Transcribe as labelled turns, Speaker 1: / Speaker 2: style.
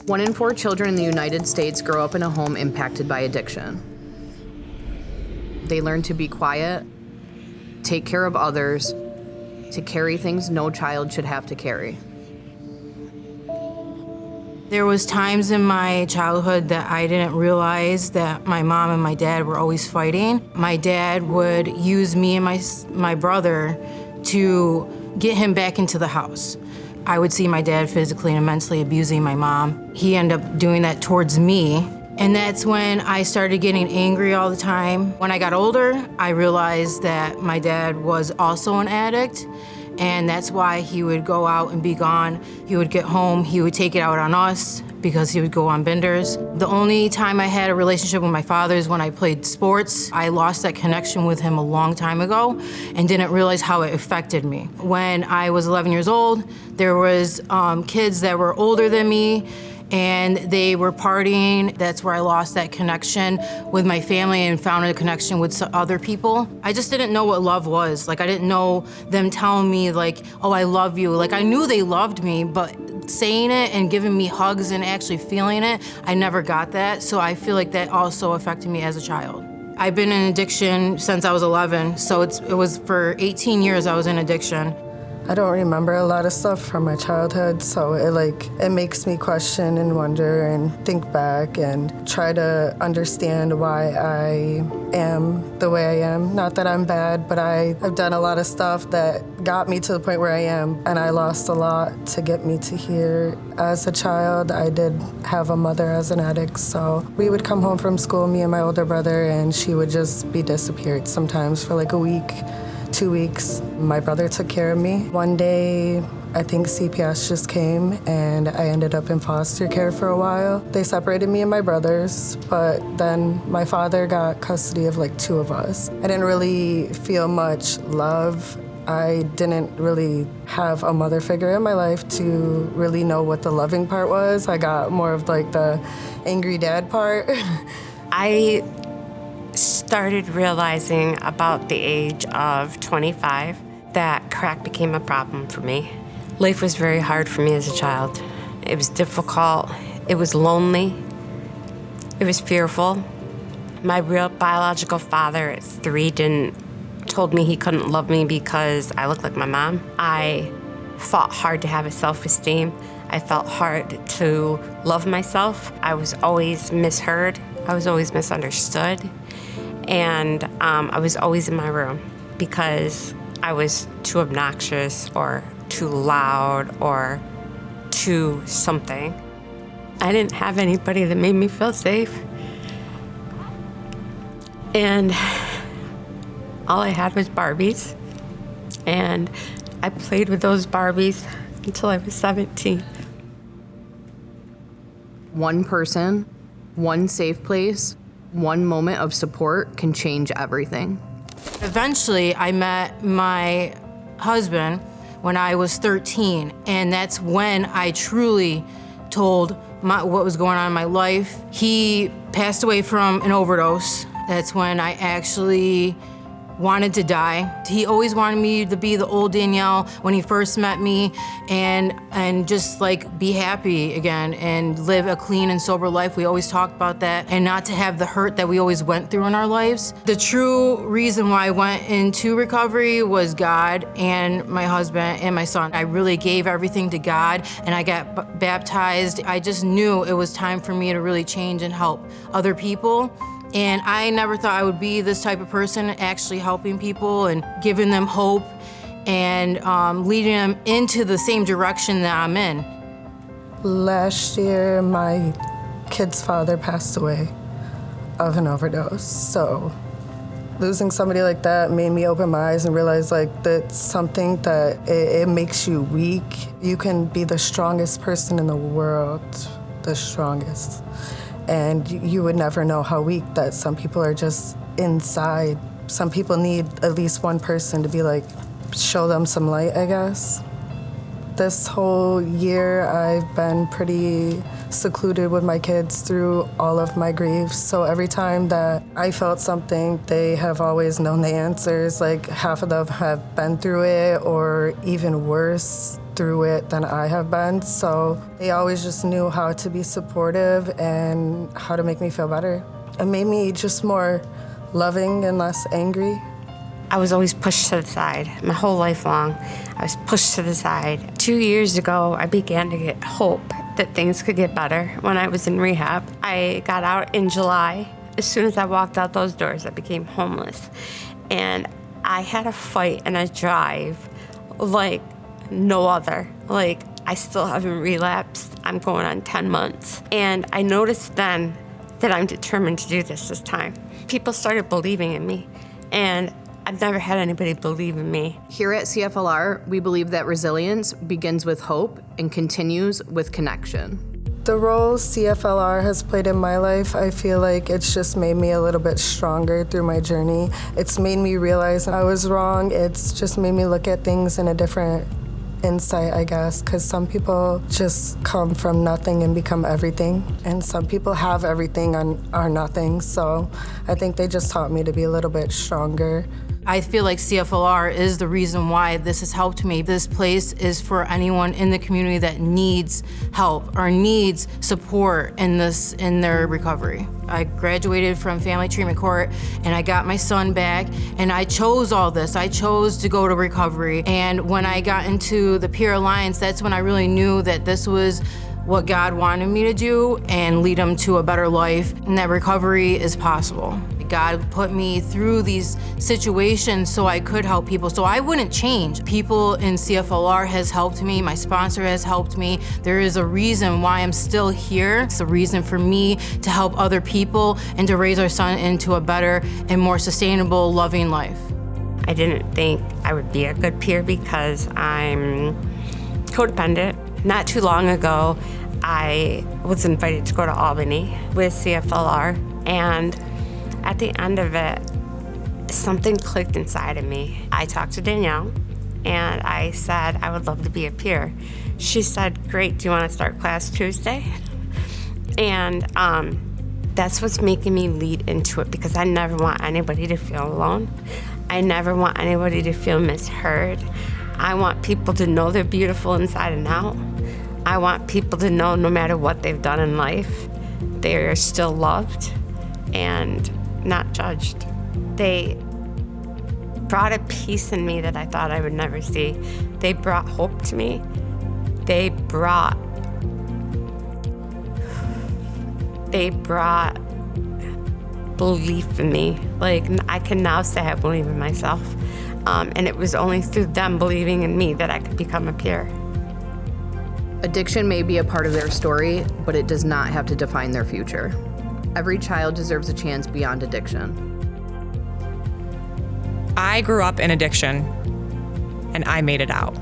Speaker 1: 1 in 4 children in the United States grow up in a home impacted by addiction. They learn to be quiet, take care of others, to carry things no child should have to carry.
Speaker 2: There was times in my childhood that I didn't realize that my mom and my dad were always fighting. My dad would use me and my brother to get him back into the house. I would see my dad physically and mentally abusing my mom. He ended up doing that towards me. And that's when I started getting angry all the time. When I got older, I realized that my dad was also an addict, and that's why he would go out and be gone. He would get home, he would take it out on us because he would go on benders. The only time I had a relationship with my father is when I played sports. I lost that connection with him a long time ago and didn't realize how it affected me. When I was 11 years old, there was kids that were older than me, and they were partying. That's where I lost that connection with my family and found a connection with other people. I just didn't know what love was. Like, I didn't know them telling me, like, oh, I love you. Like, I knew they loved me, but saying it and giving me hugs and actually feeling it, I never got that. So I feel like that also affected me as a child. I've been in addiction since I was 11, so it was for 18 years I was in addiction.
Speaker 3: I don't remember a lot of stuff from my childhood, so it makes me question and wonder and think back and try to understand why I am the way I am. Not that I'm bad, but I've done a lot of stuff that got me to the point where I am, and I lost a lot to get me to here. As a child, I did have a mother as an addict, so we would come home from school, me and my older brother, and she would just be disappeared sometimes for like a week. 2 weeks. My brother took care of me. One day, I think CPS just came and I ended up in foster care for a while. They separated me and my brothers, but then my father got custody of like 2 of us. I didn't really feel much love. I didn't really have a mother figure in my life to really know what the loving part was. I got more of like the angry dad part.
Speaker 4: I started realizing about the age of 25 that crack became a problem for me. Life was very hard for me as a child. It was difficult. It was lonely. It was fearful. My real biological father at 3 told me he couldn't love me because I looked like my mom. I fought hard to have a self-esteem. I felt hard to love myself. I was always misheard. I was always misunderstood. And I was always in my room because I was too obnoxious or too loud or too something. I didn't have anybody that made me feel safe. And all I had was Barbies. And I played with those Barbies until I was 17.
Speaker 1: One person, one safe place, one moment of support can change everything.
Speaker 2: Eventually, I met my husband when I was 13, and that's when I truly told what was going on in my life. He passed away from an overdose. That's when I actually wanted to die. He always wanted me to be the old Danielle when he first met me and just like be happy again and live a clean and sober life. We always talked about that, and not to have the hurt that we always went through in our lives. The true reason why I went into recovery was God and my husband and my son. I really gave everything to God, and I got baptized. I just knew it was time for me to really change and help other people. And I never thought I would be this type of person, actually helping people and giving them hope and leading them into the same direction that I'm in.
Speaker 3: Last year, my kid's father passed away of an overdose. So losing somebody like that made me open my eyes and realize like that's something that it makes you weak. You can be the strongest person in the world, the strongest. And you would never know how weak that some people are just inside. Some people need at least one person to be like, show them some light, I guess. This whole year, I've been pretty secluded with my kids through all of my griefs. So every time that I felt something, they have always known the answers. Like half of them have been through it, or even worse, through it than I have been. So they always just knew how to be supportive and how to make me feel better. It made me just more loving and less angry.
Speaker 4: I was always pushed to the side. My whole life long, I was pushed to the side. 2 years ago, I began to get hope that things could get better when I was in rehab. I got out in July. As soon as I walked out those doors, I became homeless. And I had a fight and a drive like no other. Like, I still haven't relapsed. I'm going on 10 months. And I noticed then that I'm determined to do this time. People started believing in me, and I've never had anybody believe in me.
Speaker 1: Here at CFLR, we believe that resilience begins with hope and continues with connection.
Speaker 3: The role CFLR has played in my life, I feel like it's just made me a little bit stronger through my journey. It's made me realize I was wrong. It's just made me look at things in a different insight, I guess, because some people just come from nothing and become everything, and some people have everything and are nothing. So I think they just taught me to be a little bit stronger.
Speaker 2: I feel like CFLR is the reason why this has helped me. This place is for anyone in the community that needs help or needs support in their recovery. I graduated from family treatment court and I got my son back, and I chose all this. I chose to go to recovery. And when I got into the Peer Alliance, that's when I really knew that this was what God wanted me to do and lead them to a better life, and that recovery is possible. God put me through these situations so I could help people, so I wouldn't change. People in CFLR has helped me, my sponsor has helped me. There is a reason why I'm still here. It's a reason for me to help other people and to raise our son into a better and more sustainable, loving life.
Speaker 4: I didn't think I would be a good peer because I'm codependent. Not too long ago, I was invited to go to Albany with CFLR, and at the end of it, something clicked inside of me. I talked to Danielle, and I said I would love to be a peer. She said, great, do you want to start class Tuesday? And that's what's making me lead into it, because I never want anybody to feel alone. I never want anybody to feel misheard. I want people to know they're beautiful inside and out. I want people to know no matter what they've done in life, they are still loved and not judged. They brought a peace in me that I thought I would never see. They brought hope to me. They brought belief in me. Like, I can now say I believe in myself. And it was only through them believing in me that I could become a peer.
Speaker 1: Addiction may be a part of their story, but it does not have to define their future. Every child deserves a chance beyond addiction.
Speaker 5: I grew up in addiction, and I made it out.